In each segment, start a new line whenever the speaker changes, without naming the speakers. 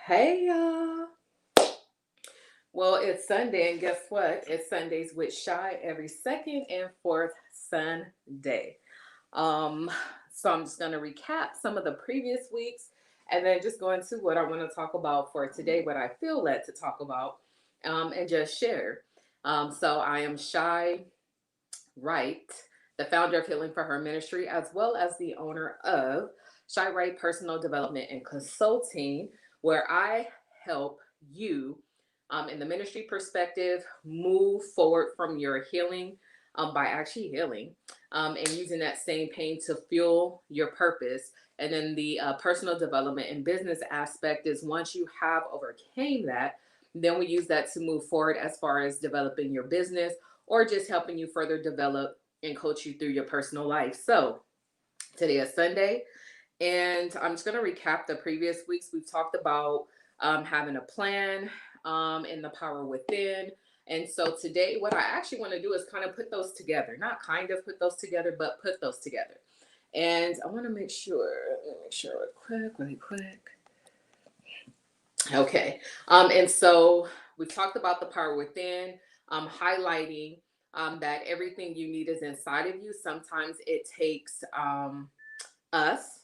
Hey y'all. Well, it's Sunday, and guess what? It's Sundays with Shy every second and fourth Sunday. Um, so I'm just gonna recap some of the previous weeks and then just go into what I want to talk about for today, what I feel led to talk about, and just share. So I am Shy Wright, the founder of Healing for Her Ministry, as well as the owner of Shy Wright Personal Development and Consulting, where I help you in the ministry perspective move forward from your healing by actually healing and using that same pain to fuel your purpose. And then the personal development and business aspect is once you have overcame that, then we use that to move forward as far as developing your business or just helping you further develop and coach you through your personal life. So today is Sunday, and I'm just going to recap the previous weeks. We've talked about having a plan and the power within. And so today, what I actually want to do is kind of put those together. Not kind of put those together, but put those together. And I want to make sure really quick. Okay. And so we've talked about the power within, highlighting that everything you need is inside of you. Sometimes it takes us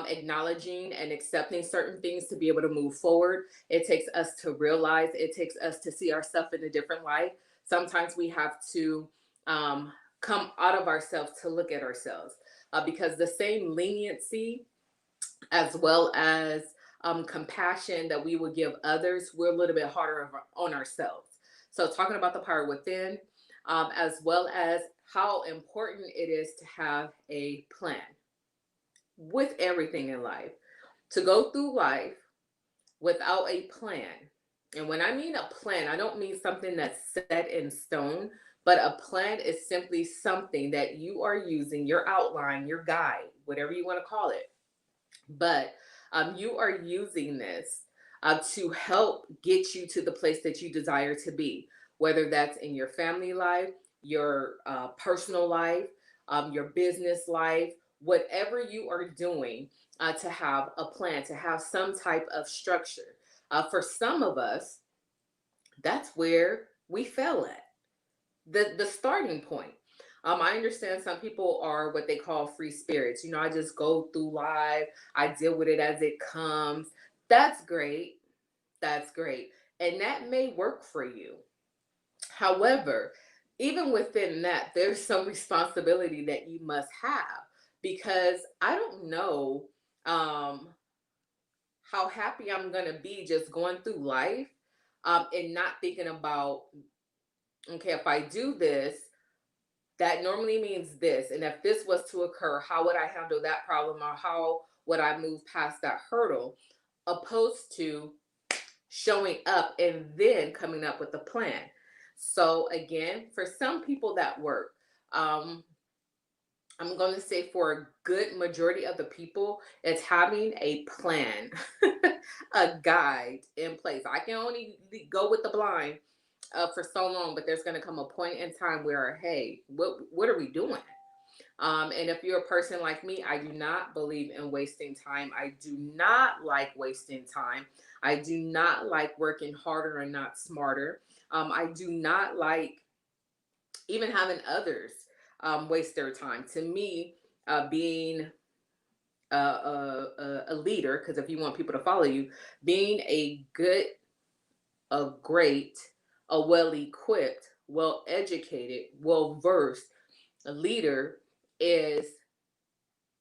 acknowledging and accepting certain things to be able to move forward. It takes us to realize, it takes us to see ourselves in a different light. Sometimes we have to come out of ourselves to look at ourselves because the same leniency as well as compassion that we would give others, we're a little bit harder on ourselves. So, talking about the power within, as well as how important it is to have a plan with everything in life. To go through life without a plan. And when I mean a plan, I don't mean something that's set in stone, but a plan is simply something that you are using, your outline, your guide, whatever you want to call it. But you are using this to help get you to the place that you desire to be, whether that's in your family life, your personal life, your business life, whatever you are doing to have a plan, to have some type of structure. For some of us, that's where we fell at the starting point. I understand some people are what they call free spirits. I just go through life, I deal with it as it comes. That's great. That's great. And that may work for you. However, even within that, there's some responsibility that you must have because I don't know um, how happy I'm going to be just going through life and not thinking about, okay, if I do this, that normally means this. And if this was to occur, how would I handle that problem or how would I move past that hurdle? Opposed to showing up and then coming up with a plan. So, again, for some people that work. I'm going to say for a good majority of the people, it's having a plan, a guide in place. I can only go with the blind for so long, but there's going to come a point in time where, hey, what are we doing? And if you're a person like me, I do not believe in wasting time. I do not like wasting time. I do not like working harder and not smarter. I do not like even having others waste their time. To me, being a leader, because if you want people to follow you, being a good, a great, a well equipped, well educated, well versed leader is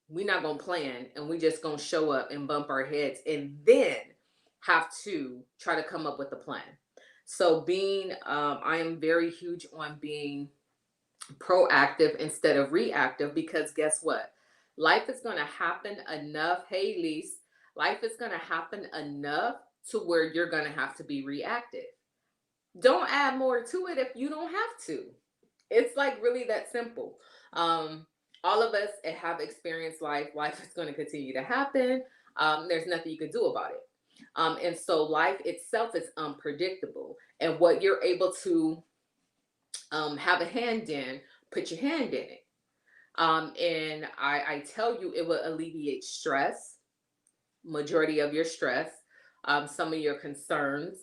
we're not gonna plan and we just gonna show up and bump our heads and then have to try to come up with a plan. So being I am very huge on being proactive instead of reactive because guess what? Life is gonna happen enough. Hey Lise, life is gonna happen enough to where you're gonna have to be reactive. Don't add more to it if you don't have to. It's like really that simple. Um, all of us have experienced life. Life is going to continue to happen. There's nothing you can do about it. And so life itself is unpredictable. And what you're able to have a hand in, put your hand in it. And I tell you, it will alleviate stress, majority of your stress. some of your concerns,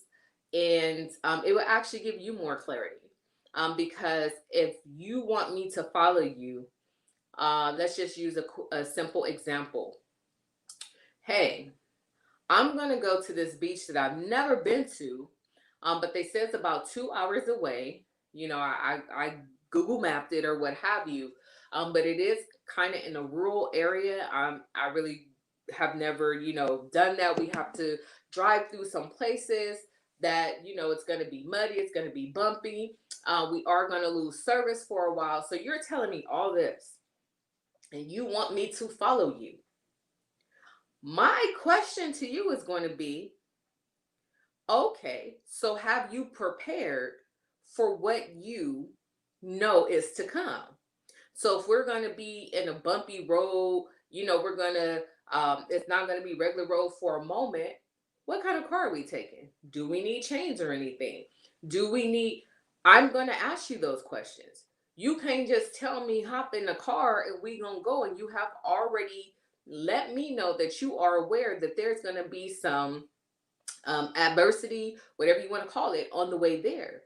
and it will actually give you more clarity. Because if you want me to follow you, let's just use a simple example. Hey, I'm gonna go to this beach that I've never been to, but they say it's about 2 hours away. I Google mapped it or what have you, but it is kind of in a rural area. I really have never, done that. We have to drive through some places that it's going to be muddy, it's going to be bumpy. We are going to lose service for a while. So you're telling me all this, and you want me to follow you. My question to you is going to be, okay, so have you prepared for what you know is to come? So if we're going to be in a bumpy road, we're going to, it's not going to be regular road for a moment. What kind of car are we taking? Do we need chains or anything? Do we need, I'm going to ask you those questions. You can't just tell me hop in the car and we going to go, and you have already let me know that you are aware that there's going to be some adversity, whatever you want to call it, on the way there.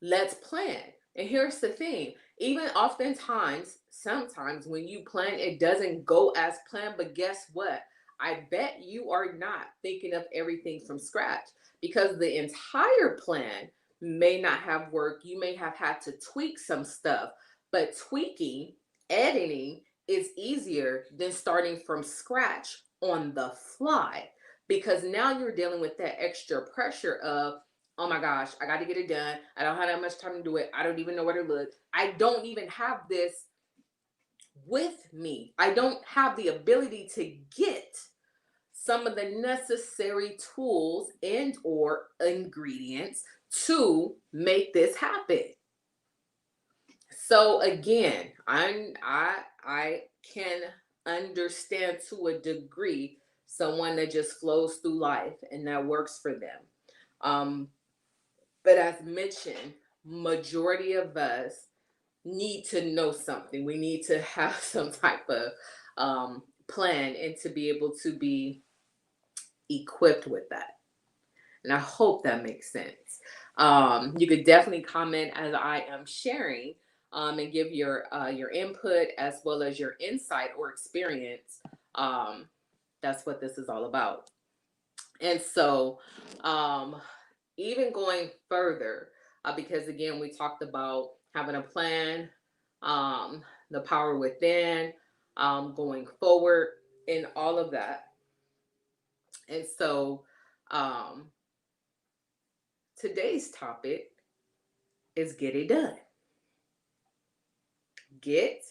Let's plan. And here's the thing, even oftentimes, sometimes when you plan, it doesn't go as planned. But guess what? I bet you are not thinking of everything from scratch, because the entire plan may not have worked. You may have had to tweak some stuff, but tweaking, editing is easier than starting from scratch on the fly, because now you're dealing with that extra pressure of, oh my gosh, I got to get it done. I don't have that much time to do it. I don't even know where to look. I don't even have this with me. I don't have the ability to get some of the necessary tools and or ingredients to make this happen. So again, I can understand to a degree someone that just flows through life and that works for them. But as mentioned, majority of us need to know something. We need to have some type of plan, and to be able to be equipped with that. And I hope that makes sense. You could definitely comment as I am sharing, and give your input as well as your insight or experience. That's what this is all about. And so, even going further, because again, we talked about having a plan, the power within, going forward, and all of that. And so, um, today's topic is get it done. Get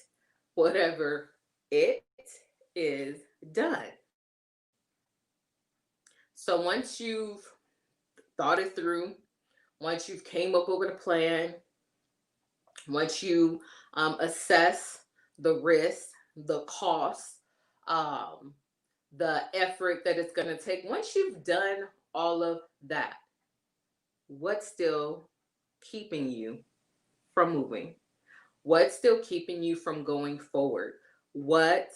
whatever it is done. So once you've thought it through, once you've came up with a plan, once you assess the risk, the cost, um, the effort that it's going to take, once you've done all of that, what's still keeping you from moving? What's still keeping you from going forward? What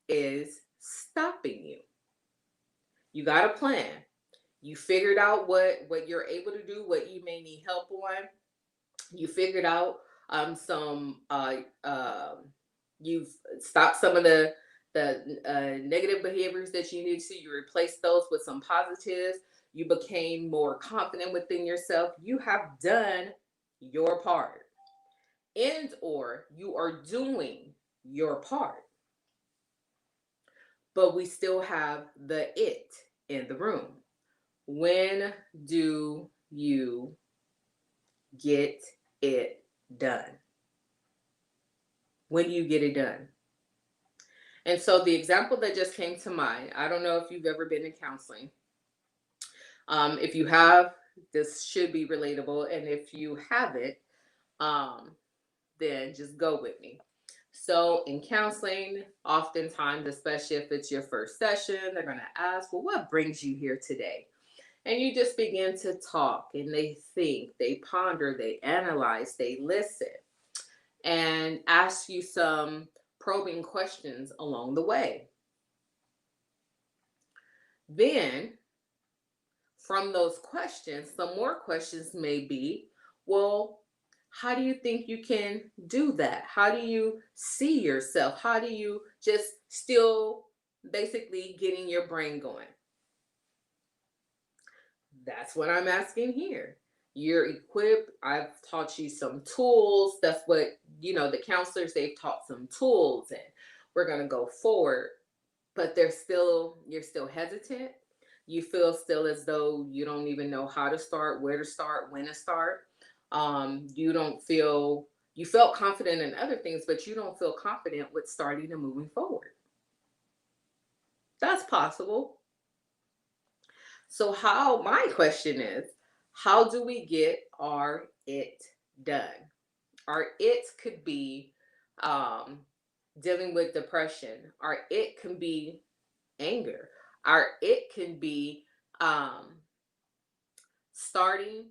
is stopping you? You got a plan. You figured out what you're able to do, what you may need help on. You figured out some you've stopped some of the negative behaviors that you need to. You replaced those with some positives. You became more confident within yourself. You have done your part, and or you are doing your part. But we still have the it in the room. When do you get it done? When do you get it done? And so the example that just came to mind, I don't know if you've ever been in counseling. If you have, this should be relatable. And if you haven't, then just go with me. So in counseling, oftentimes, especially if it's your first session, they're going to ask, well, what brings you here today? And you just begin to talk, and they think, they ponder, they analyze, they listen, and ask you some probing questions along the way. Then, from those questions, some more questions may be, well, how do you think you can do that? How do you see yourself? How do you just still basically getting your brain going? That's what I'm asking here. You're equipped. I've taught you some tools. That's what, the counselors, they've taught some tools, and we're going to go forward. But you're still hesitant. You feel still as though you don't even know how to start, where to start, when to start. You don't feel, you felt confident in other things, but you don't feel confident with starting and moving forward. That's possible. So my question is, how do we get our it done? Our it could be um, dealing with depression. Our it can be anger. Our it can be um, starting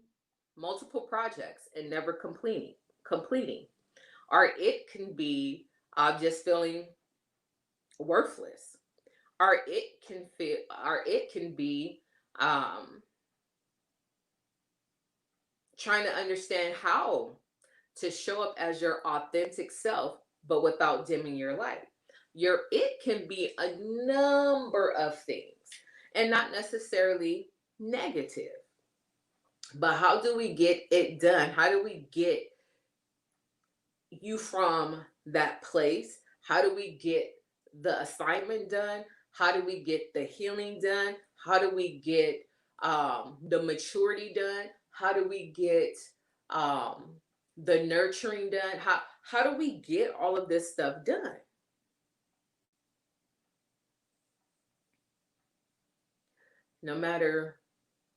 multiple projects and never completing. Or it can be just feeling worthless. Or it can be um, trying to understand how to show up as your authentic self, but without dimming your light. Your it can be a number of things and not necessarily negative. But how do we get it done? How do we get you from that place? How do we get the assignment done? How do we get the healing done? How do we get the maturity done? How do we get um, the nurturing done? How do we get all of this stuff done? No matter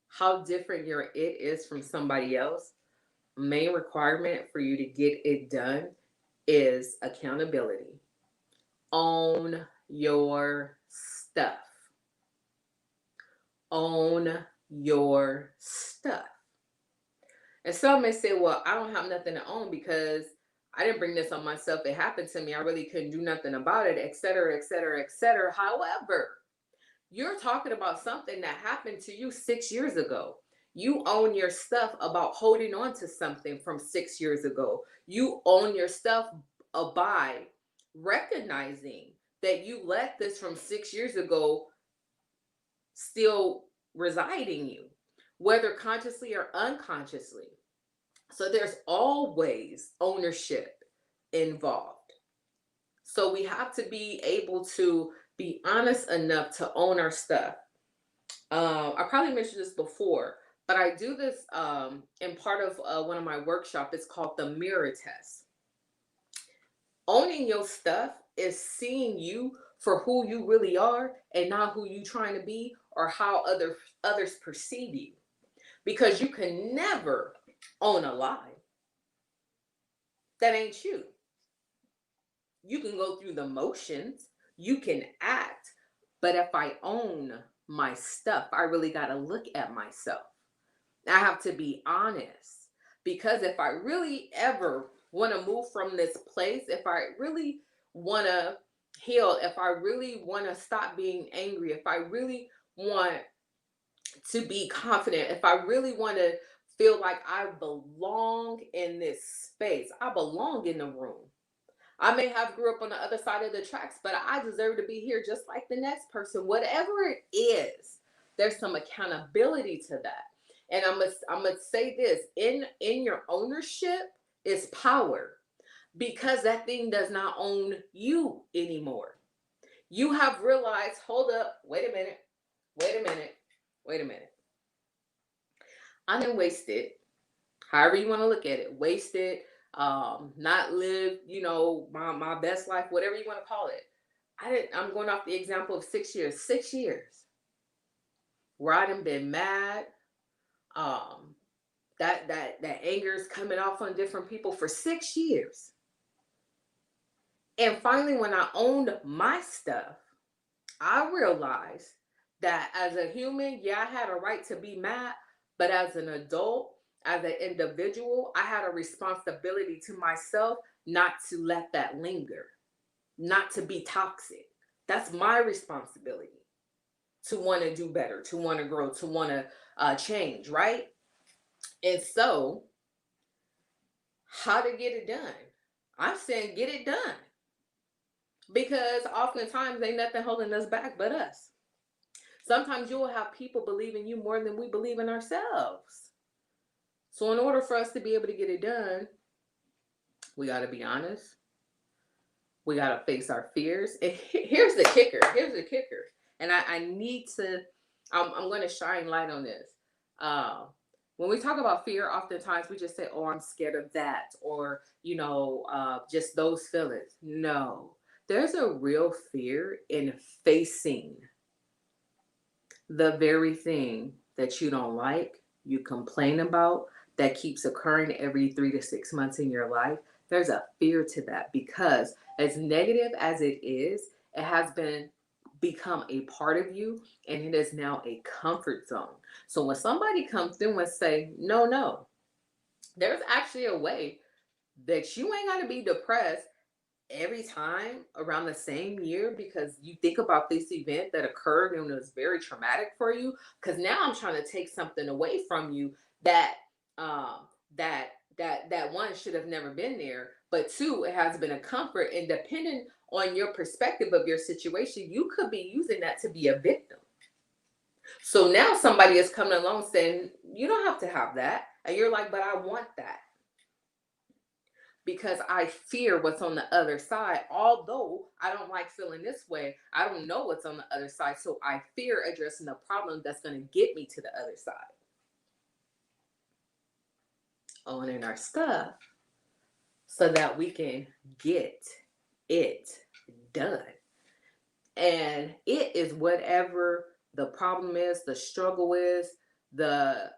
how different your it is from somebody else, main requirement for you to get it done is accountability. Own your stuff. Own your stuff. And some may say, well, I don't have nothing to own because I didn't bring this on myself. It happened to me. I really couldn't do nothing about it, et cetera, et cetera, et cetera. However, you're talking about something that happened to you 6 years ago. You own your stuff about holding on to something from 6 years ago. You own your stuff by recognizing that you let this from 6 years ago still reside in you, whether consciously or unconsciously. So there's always ownership involved. So we have to be able to be honest enough to own our stuff. I probably mentioned this before, but I do this in part of one of my workshops. It's called the mirror test. Owning your stuff is seeing you for who you really are and not who you trying to be or how others perceive you. Because you can never own a lie. That ain't you. You can go through the motions, you can act, but if I own my stuff, I really got to look at myself. I have to be honest, because if I really ever want to move from this place, if I really want to heal, if I really want to stop being angry, if I really want to be confident, if I really want to feel like I belong in this space, I belong in the room. I may have grew up on the other side of the tracks, but I deserve to be here just like the next person. Whatever it is, there's some accountability to that. And I'm gonna say this: in your ownership is power, because that thing does not own you anymore. You have realized, hold up, wait a minute, wait a minute, wait a minute. I didn't waste it. However you want to look at it, wasted, not live, my best life, whatever you want to call it. I'm going off the example of 6 years. 6 years where I done been mad, um, that anger is coming off on different people for 6 years. And finally, when I owned my stuff, I realized that as a human, yeah, I had a right to be mad, but as an adult, as an individual, I had a responsibility to myself not to let that linger, not to be toxic. That's my responsibility. to want to do better, to want to grow, to want to change, right? And so, how to get it done? I'm saying get it done, because oftentimes ain't nothing holding us back but us. Sometimes you will have people believe in you more than we believe in ourselves. So, in order for us to be able to get it done, we got to be honest. We got to face our fears. And here's the kicker. Here's the kicker. And I need to, I'm going to shine light on this. Uh, when we talk about fear, oftentimes we just say, oh, I'm scared of that, or, just those feelings. No, there's a real fear in facing the very thing that you don't like, you complain about, that keeps occurring every 3 to 6 months in your life. There's a fear to that, because as negative as it is, it has become a part of you, and it is now a comfort zone. So when somebody comes through and say, no, no, there's actually a way that you ain't got to be depressed every time around the same year because you think about this event that occurred and was very traumatic for you. Because now I'm trying to take something away from you that um that that one should have never been there, but two, it has been a comfort. And depending on your perspective of your situation, you could be using that to be a victim. So now somebody is coming along saying you don't have to have that, and you're like, but I want that because I fear what's on the other side. Although I don't like feeling this way, I don't know what's on the other side. So I fear addressing the problem that's going to get me to the other side. Owning our stuff so that we can get it done. And it is whatever the problem is, the struggle is, the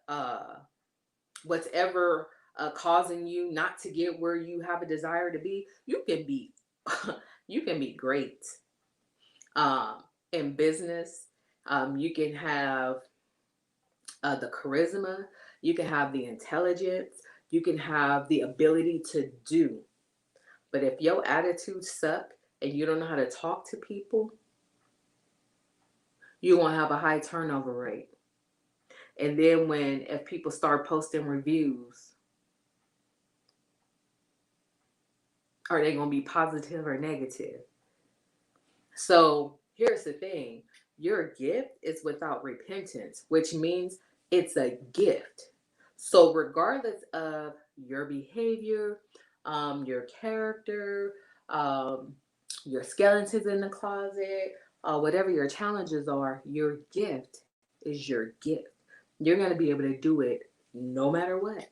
whatever causing you not to get where you have a desire to be. You can be you can be great in business. You can have the charisma, you can have the intelligence, you can have the ability to do. But if your attitude suck and you don't know how to talk to people, you're gonna have a high turnover rate. And then if people start posting reviews, are they gonna be positive or negative? So here's the thing. Your gift is without repentance, which means it's a gift. So regardless of your behavior, your character, your skeletons in the closet, whatever your challenges are, your gift is your gift. You're going to be able to do it no matter what.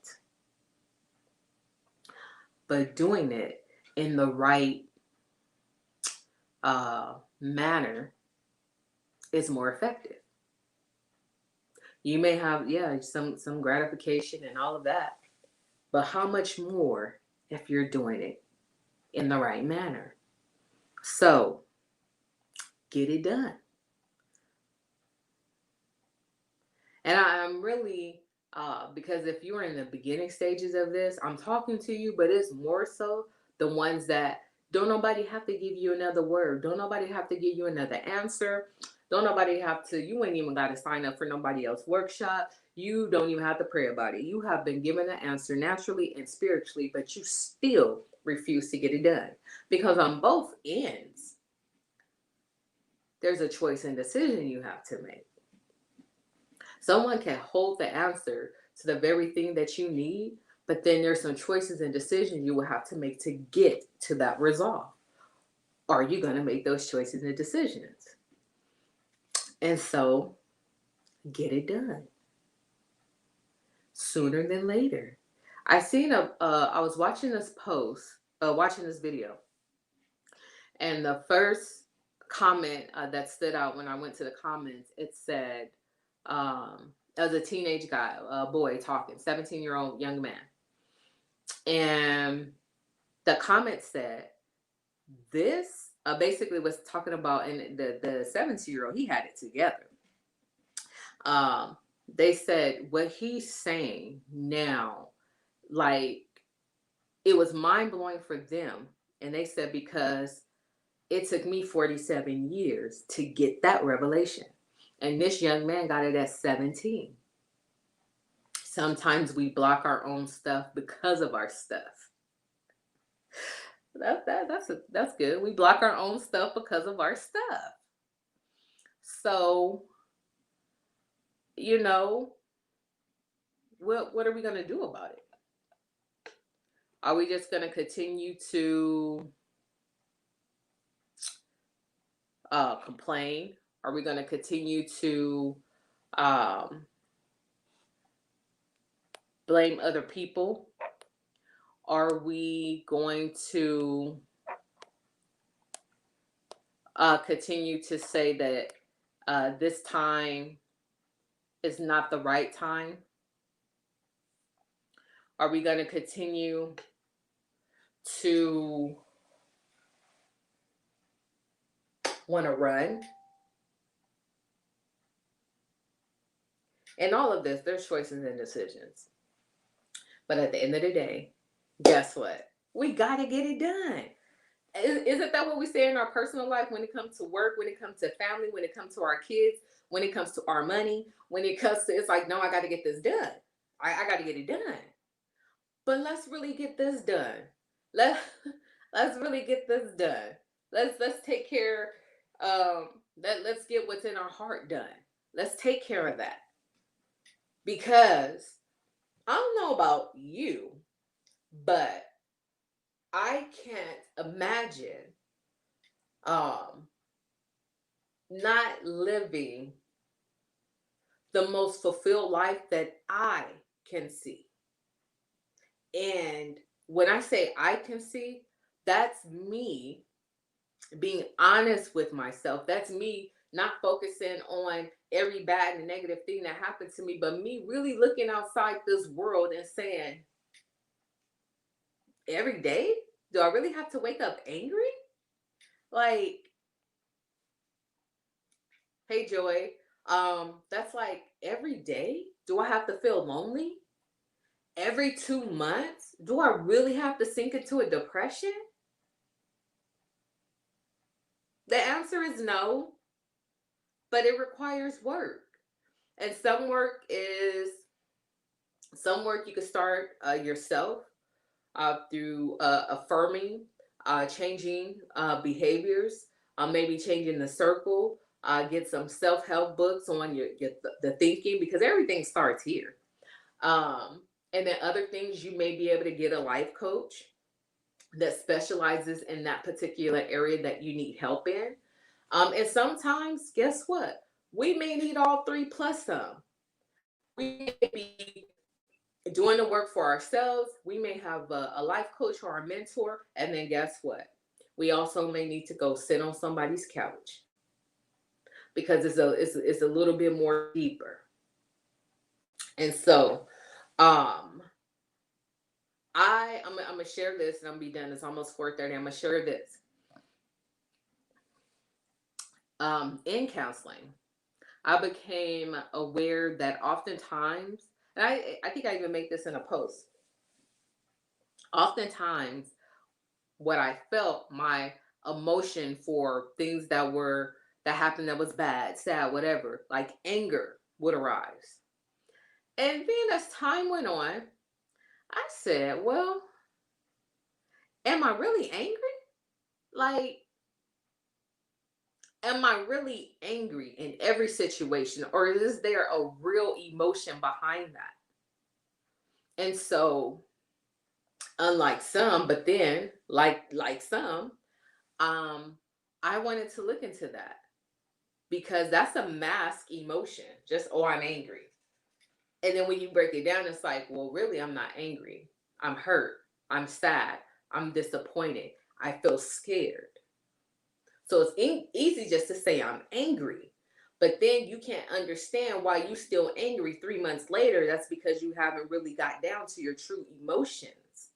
But doing it in the right manner is more effective. You may have, some gratification and all of that, but how much more if you're doing it in the right manner? So get it done. And I'm really, because if you're in the beginning stages of this, I'm talking to you, but it's more so the ones that don't nobody have to give you another word. Don't nobody have to give you another answer. Don't nobody have to, you ain't even got to sign up for nobody else workshop. You don't even have to pray about it. You have been given an answer naturally and spiritually, but you still refuse to get it done. Because on both ends, there's a choice and decision you have to make. Someone can hold the answer to the very thing that you need, but then there's some choices and decisions you will have to make to get to that resolve. Are you going to make those choices and decisions? And so get it done sooner than later. I was watching this watching this video, and the first comment that stood out when I went to the comments, it said, as a teenage guy, a boy talking, 17-year-old young man. And the comment said, this basically was talking about, and the 17-year-old, he had it together. They said what he's saying now, like, it was mind blowing for them. And they said, because it took me 47 years to get that revelation. And this young man got it at 17. Sometimes we block our own stuff because of our stuff. That's good. We block our own stuff because of our stuff. So, you know, what are we gonna do about it? Are we just gonna continue to complain? Are we gonna continue to um, blame other people? Are we going to continue to say that this time is not the right time? Are we going to continue to want to run? In all of this, there's choices and decisions. But at the end of the day, guess what? We got to get it done. Isn't that what we say in our personal life when it comes to work, when it comes to family, when it comes to our kids, when it comes to our money, when it comes to, it's like, no, I got to get this done. I got to get it done. But let's really get this done. Let let's really get this done. Let's take care. Let's get what's in our heart done. Let's take care of that, because I don't know about you, but I can't imagine um not living the most fulfilled life that I can see. And when I say I can see, that's me being honest with myself. That's me not focusing on every bad and negative thing that happened to me, but me really looking outside this world and saying, every day, do I really have to wake up angry? Like, hey, Joy, that's like every day? Do I have to feel lonely? Every 2 months? Do I really have to sink into a depression? The answer is no, but it requires work. And some work you can start yourself through affirming, changing behaviors, maybe changing the circle, get some self-help books on the thinking, because everything starts here. Um, and then other things, you may be able to get a life coach that specializes in that particular area that you need help in. And sometimes, guess what? We may need all three plus some. We may be doing the work for ourselves. We may have a life coach or a mentor. And then guess what? We also may need to go sit on somebody's couch, because it's a little bit more deeper. And so um I'm gonna share this and I'm gonna be done. It's almost 4:30. I'm gonna share this. In counseling, I became aware that oftentimes, and I think I even make this in a post. Oftentimes, what I felt, my emotion for things that happened that was bad, sad, whatever, like anger would arise. And then as time went on, I said, well, am I really angry? Like, am I really angry in every situation, or is there a real emotion behind that? And so, unlike some, but then like some, um, I wanted to look into that, because that's a mask emotion. Just, oh, I'm angry. And then when you break it down, it's like, well, really, I'm not angry. I'm hurt. I'm sad. I'm disappointed. I feel scared. So it's easy just to say I'm angry. But then you can't understand why you still angry 3 months later. That's because you haven't really got down to your true emotions.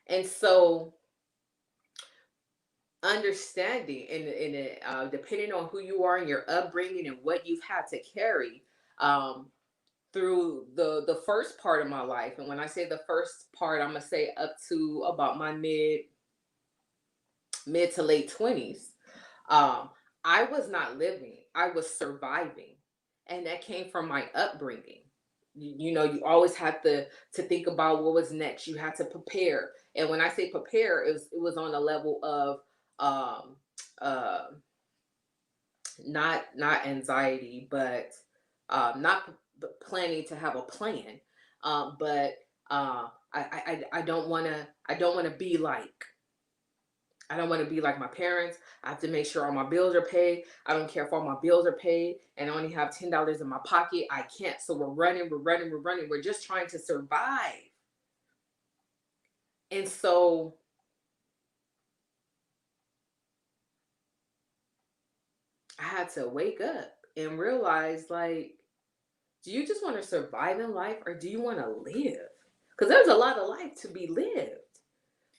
And so understanding and depending on who you are and your upbringing and what you've had to carry um, through the first part of my life. And when I say the first part, I'm gonna say up to about my mid to late 20s. um I was not living, I was surviving, and that came from my upbringing. You know, you always had to think about what was next. You had to prepare, and when I say prepare, it was on a level of um, uh, not anxiety, but not planning to have a plan, but I don't want to be like. I don't want to be like my parents. I have to make sure all my bills are paid. I don't care if all my bills are paid and I only have $10 in my pocket. I can't. So we're running, we're running, we're running. We're just trying to survive. And so I had to wake up and realize, like, do you just want to survive in life or do you want to live? Because there's a lot of life to be lived.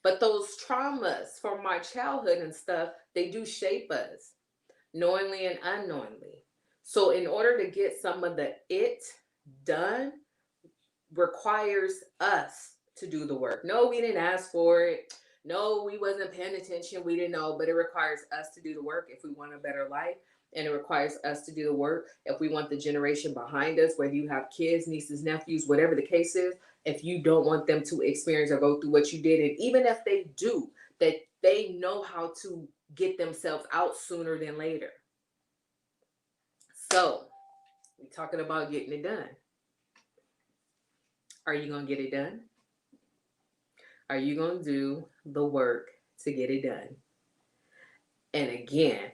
But those traumas from my childhood and stuff, they do shape us, knowingly and unknowingly. So, in order to get some of the it done, requires us to do the work. No, we didn't ask for it. No, we wasn't paying attention. We didn't know, but it requires us to do the work if we want a better life. And it requires us to do the work if we want the generation behind us, whether you have kids, nieces, nephews, whatever the case is, if you don't want them to experience or go through what you did. And even if they do, that they know how to get themselves out sooner than later. So, we're talking about getting it done. Are you going to get it done? Are you going to do the work to get it done? And again,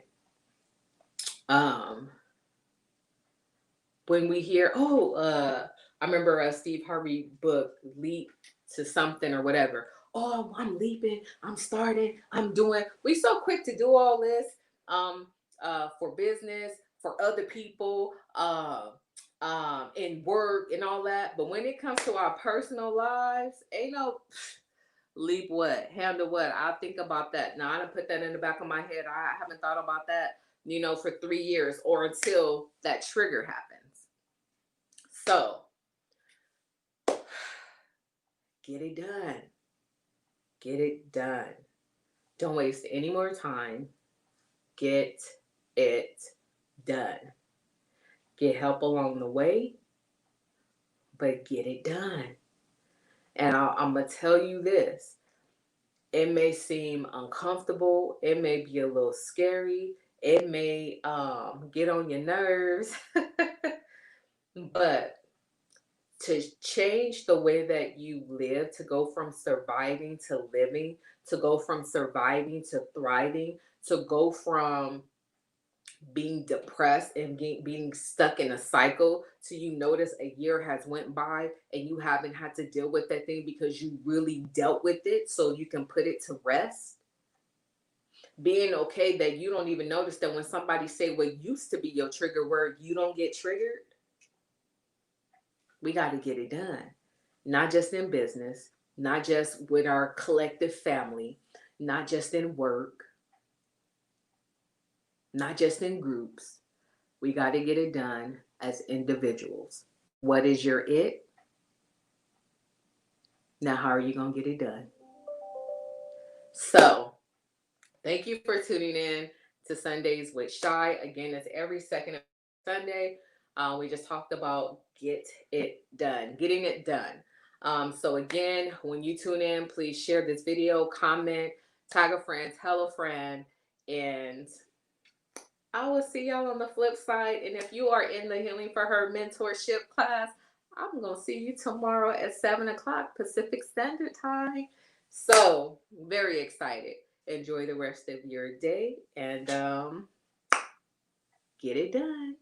when we hear, I remember a Steve Harvey book, Leap to Something or whatever. Oh, I'm leaping, I'm starting, I'm doing. We so quick to do all this for business, for other people, in work and all that. But when it comes to our personal lives, ain't no leap what, handle what. I'll think about that. Now I don't put that in the back of my head. I haven't thought about that, for 3 years or until that trigger happens. So get it done. Get it done. Don't waste any more time. Get it done. Get help along the way, but get it done. And I'm going to tell you this. It may seem uncomfortable. It may be a little scary. It may get on your nerves. But to change the way that you live, to go from surviving to living, to go from surviving to thriving, to go from being depressed and being stuck in a cycle to you notice a year has went by and you haven't had to deal with that thing because you really dealt with it so you can put it to rest. Being okay that you don't even notice that when somebody say what used to be your trigger word, you don't get triggered. We got to get it done. Not just in business, not just with our collective family, not just in work, not just in groups. We got to get it done as individuals. What is your it? Now, how are you going to get it done? So, thank you for tuning in to Sundays with Shy. Again, it's every second Sunday. We just talked about get it done, getting it done. So again, when you tune in, please share this video, comment, tag a friend, tell a friend, and I will see y'all on the flip side. And if you are in the Healing for Her mentorship class, I'm going to see you tomorrow at 7 o'clock Pacific Standard Time. So very excited. Enjoy the rest of your day and get it done.